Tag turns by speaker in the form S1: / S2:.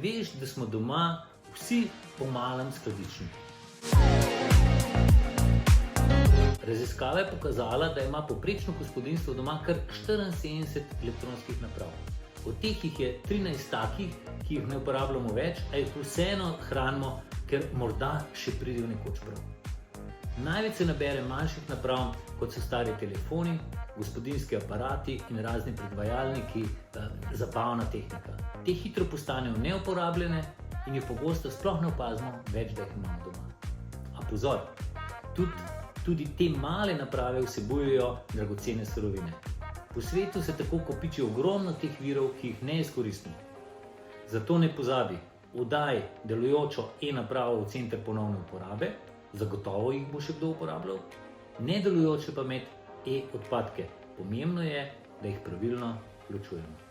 S1: veš, da smo doma vsi po malem skladični. Raziskava je pokazala, da ima povprečno gospodinjstvo doma kar 74 elektronskih naprav. Od teh jih je 13 takih, ki jih ne uporabljamo več, a jih vseeno hranimo, ker morda še pridejo nekoč prav. Največ se nabere manjših naprav, kot so stari telefoni, gospodinjski aparati in razni predvajalniki, zabavna tehnika. Te hitro postanejo neuporabljene in jih pogosto sploh ne opazimo več, da jih imamo doma. A pozor, tudi te male naprave vsebujejo dragocene surovine. Po svetu se tako kopiči ogromno teh virov, ki jih ne izkoristimo. Zato ne pozabi, oddaj delujočo e-napravo v center ponovne uporabe, zagotovo jih bo še kdo uporabljal, nedelujoče pa med e-odpadke. Pomembno je, da jih pravilno ločujemo.